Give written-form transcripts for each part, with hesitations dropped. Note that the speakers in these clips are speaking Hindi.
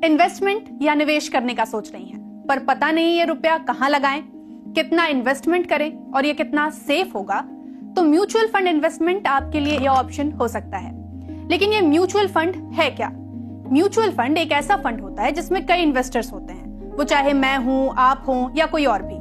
इन्वेस्टमेंट या निवेश करने का सोच रही हैं, पर पता नहीं ये रुपया कहां लगाएं, कितना इन्वेस्टमेंट करें और ये कितना सेफ होगा, तो म्यूचुअल फंड इन्वेस्टमेंट आपके लिए यह ऑप्शन हो सकता है। लेकिन ये म्यूचुअल फंड है क्या? म्यूचुअल फंड एक ऐसा फंड होता है जिसमें कई इन्वेस्टर्स होते हैं, वो चाहे मैं हूं, आप हों या कोई और भी,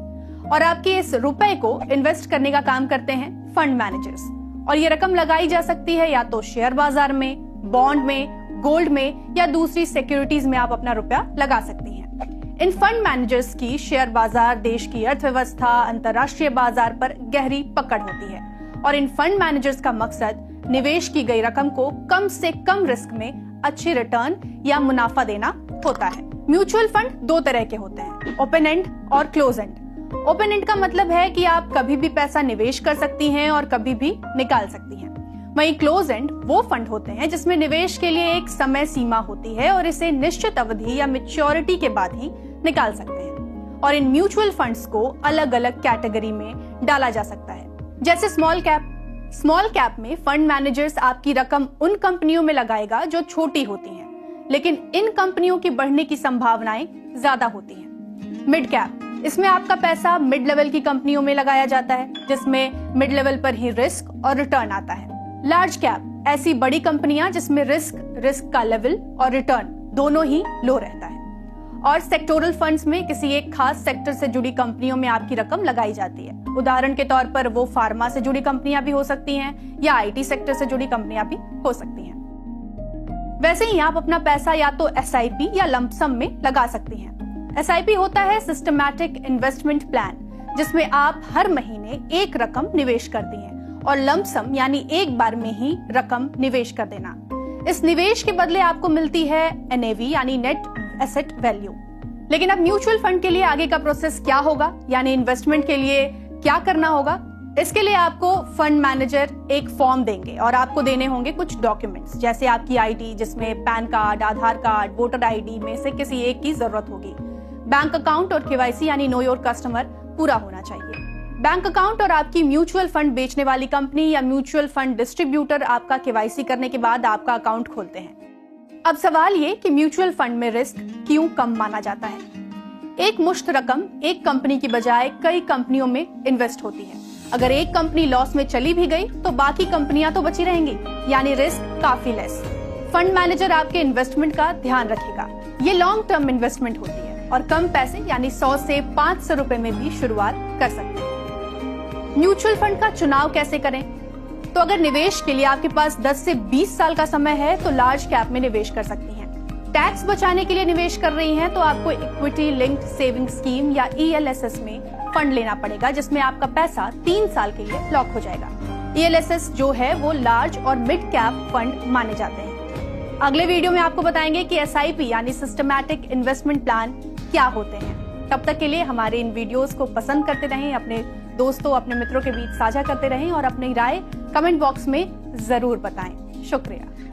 और आपके इस रुपए को इन्वेस्ट करने का काम करते हैं फंड मैनेजर्स। और ये रकम लगाई जा सकती है या तो शेयर बाजार में, बॉन्ड में, गोल्ड में या दूसरी सिक्योरिटीज में आप अपना रुपया लगा सकती हैं। इन फंड मैनेजर्स की शेयर बाजार, देश की अर्थव्यवस्था, अंतर्राष्ट्रीय बाजार पर गहरी पकड़ होती है और इन फंड मैनेजर्स का मकसद निवेश की गई रकम को कम से कम रिस्क में अच्छी रिटर्न या मुनाफा देना होता है। म्यूचुअल फंड दो तरह के होते हैं, ओपन एंड और क्लोज एंड। ओपन एंड का मतलब है कि आप कभी भी पैसा निवेश कर सकती हैं और कभी भी निकाल सकती हैं। वहीं क्लोज एंड वो फंड होते हैं जिसमें निवेश के लिए एक समय सीमा होती है और इसे निश्चित अवधि या मैच्योरिटी के बाद ही निकाल सकते हैं। और इन म्यूचुअल फंड्स को अलग अलग कैटेगरी में डाला जा सकता है, जैसे स्मॉल कैप। स्मॉल कैप में फंड मैनेजर्स आपकी रकम उन कंपनियों में लगाएगा जो छोटी होती हैं, लेकिन इन कंपनियों की बढ़ने की संभावनाएं ज्यादा होती हैं। मिड कैप, इसमें आपका पैसा मिड लेवल की कंपनियों में लगाया जाता है जिसमें मिड लेवल पर ही रिस्क और रिटर्न आता है। लार्ज कैप, ऐसी बड़ी कंपनियां जिसमें रिस्क का लेवल और रिटर्न दोनों ही लो रहता है। और सेक्टोरल फंड्स में किसी एक खास सेक्टर से जुड़ी कंपनियों में आपकी रकम लगाई जाती है। उदाहरण के तौर पर वो फार्मा से जुड़ी कंपनियां भी हो सकती हैं या आईटी सेक्टर से जुड़ी कंपनियां भी हो सकती हैं। वैसे ही आप अपना पैसा या तो एसआईपी या लंपसम में लगा सकती हैं। एसआईपी होता है सिस्टमैटिक इन्वेस्टमेंट प्लान, जिसमें आप हर महीने एक रकम निवेश करती हैं, और लंपसम यानी एक बार में ही रकम निवेश कर देना। इस निवेश के बदले आपको मिलती है एनएवी यानी नेट एसेट वैल्यू। लेकिन अब म्यूचुअल फंड के लिए आगे का प्रोसेस क्या होगा, यानी इन्वेस्टमेंट के लिए क्या करना होगा? इसके लिए आपको फंड मैनेजर एक फॉर्म देंगे और आपको देने होंगे कुछ डॉक्यूमेंट्स, जैसे आपकी आईडी जिसमें पैन कार्ड, आधार कार्ड, वोटर आईडी में से किसी एक की जरूरत होगी। बैंक अकाउंट और केवाईसी यानी नो योर कस्टमर पूरा होना चाहिए। बैंक अकाउंट और आपकी म्यूचुअल फंड बेचने वाली कंपनी या म्यूचुअल फंड डिस्ट्रीब्यूटर आपका केवाईसी करने के बाद आपका अकाउंट खोलते हैं। अब सवाल ये कि म्यूचुअल फंड में रिस्क क्यों कम माना जाता है? एक मुश्त रकम एक कंपनी की बजाय कई कंपनियों में इन्वेस्ट होती है। अगर एक कंपनी लॉस में चली भी गई तो बाकी कंपनियां तो बची रहेंगी, यानी रिस्क काफी लेस। फंड मैनेजर आपके इन्वेस्टमेंट का ध्यान रखेगा। ये लॉन्ग टर्म इन्वेस्टमेंट होती है और कम पैसे यानी 100 से 500 रुपए में भी शुरुआत कर सकते हैं। म्यूचुअल फंड का चुनाव कैसे करें? तो अगर निवेश के लिए आपके पास 10 से 20 साल का समय है तो लार्ज कैप में निवेश कर सकती हैं। टैक्स बचाने के लिए निवेश कर रही हैं तो आपको इक्विटी लिंक्ड सेविंग स्कीम या ईएलएसएस में फंड लेना पड़ेगा, जिसमें आपका पैसा 3 साल के लिए लॉक हो जाएगा। ईएलएसएस जो है वो लार्ज और मिड कैप फंड माने जाते हैं। अगले वीडियो में आपको बताएंगे कि एसआईपी यानी सिस्टमैटिक इन्वेस्टमेंट प्लान क्या होते हैं। तब तक के लिए हमारे इन वीडियोस को पसंद करते रहें, अपने दोस्तों, अपने मित्रों के बीच साझा करते रहें और अपनी राय कमेंट बॉक्स में जरूर बताएं। शुक्रिया।